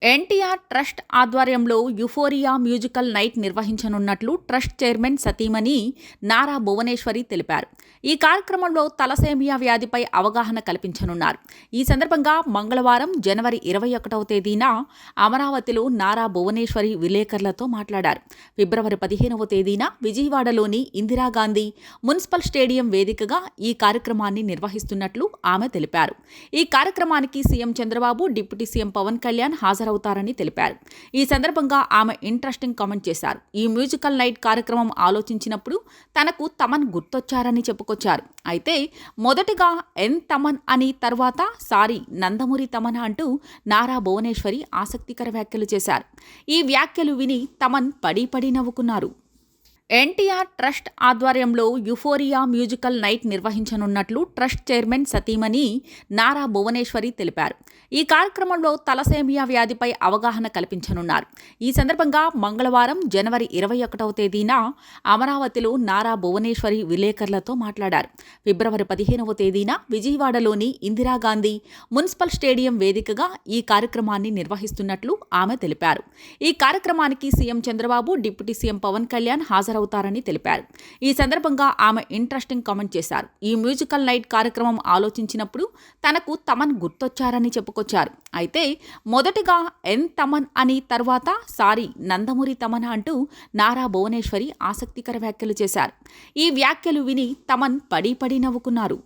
NTR trust ఆధ్వర్యంలో euphoria musical night నిర్వహించనున్నట్లు trust chairman సతీమణి నారా భువనేశ్వరి తెలిపారు. ఈ కార్యక్రమంలో తలసేమియా వ్యాధిపై అవగాహన కల్పించనున్నారు. ఈ సందర్భంగా మంగళవారం జనవరి 21వ తేదీన అమరావతిలో నారా భువనేశ్వరి విలేకరులతో మాట్లాడారు. ఫిబ్రవరి 15వ తేదీన విజయవాడలోని ఇందిరాగాంధీ మున్సిపల్ స్టేడియం వేదికగా ఈ కార్యక్రమాన్ని నిర్వహిస్తున్నట్లు ఆమె తెలిపారు. ఈ కార్యక్రమానికి CM Chandrababu, deputy CM Pawan Kalyan హాజరవుతారని తెలిపారు. ఈ సందర్భంగా ఆమె ఇంట్రెస్టింగ్ కామెంట్ చేశారు. ఈ మ్యూజికల్ నైట్ కార్యక్రమం ఆలోచించినప్పుడు తనకు తమన్ గుర్తొచ్చారని చెప్పుకొచ్చారు. అయితే మొదటగా ఎన్ తమన్ అని తర్వాత సారీ నందమూరి తమన్ అంటూ నారా భువనేశ్వరి ఆసక్తికర వ్యాఖ్యలు చేశారు. ఈ వ్యాఖ్యలు విని తమన్ పడి నవ్వుకున్నారు. ఎన్టీఆర్ ట్రస్ట్ ఆధ్వర్యంలో యుఫోరియా మ్యూజికల్ నైట్ నిర్వహించనున్నట్లు ట్రస్ట్ చైర్మన్ సతీమణి నారా భువనేశ్వరి తెలిపారు. ఈ కార్యక్రమంలో తలసేమియా వ్యాధిపై అవగాహన కల్పించనున్నారు. ఈ సందర్భంగా మంగళవారం జనవరి 21వ తేదీన అమరావతిలో నారా భువనేశ్వరి విలేకరులతో మాట్లాడారు. ఫిబ్రవరి 15వ తేదీన విజయవాడలోని ఇందిరాగాంధీ మున్సిపల్ స్టేడియం వేదికగా ఈ కార్యక్రమాన్ని నిర్వహిస్తున్నట్లు ఆమె తెలిపారు. ఈ కార్యక్రమానికి CM Chandrababu, deputy CM Pawan Kalyan హాజరవుతారని తెలిపారు. ఈ సందర్భంగా ఆమె ఇంట్రెస్టింగ్ కామెంట్ చేశారు. ఈ మ్యూజికల్ నైట్ కార్యక్రమం ఆలోచించినప్పుడు తనకు తమన్ గుర్తొచ్చారని చెప్పుకొచ్చారు. అయితే మొదటగా ఎన్ తమన్ అని తర్వాత సారీ నందమూరి తమన్ అంటూ నారా భువనేశ్వరి ఆసక్తికర వ్యాఖ్యలు చేశారు. ఈ వ్యాఖ్యలు విని తమన్ పడి నవ్వుకున్నారు.